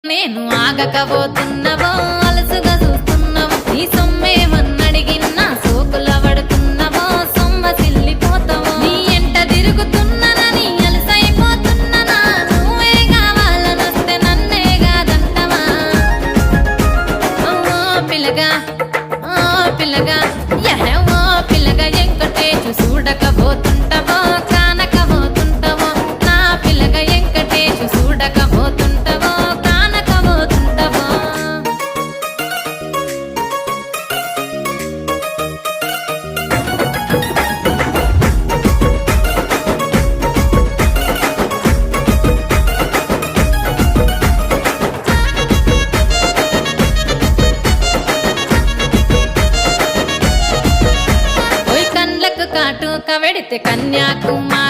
నేను ఆగకపోతున్నవో అలసుగా చూస్తున్నవో నీ సొమ్మేమన్నడిగిన్నా సోకుల పడుతున్నవో సొమ్మ సిల్లిపోతావో నీ ఎంట తిరుగుతున్ననని అలసైపోతున్ననా నువ్వే కావాలనొస్తే నన్నే కాదంటవా ఓ పిల్లగా ఓ పిల్లగా ఎంకటేచు చూడకపోతుంటవో కానకపోతుంటవో నా పిల్లగా ఎంకటేచు చూడకపోతుంటవో కానకపోతుంటవో ఓయ్ కండ్లకు కాటుక వెడితే కన్యాకుమారి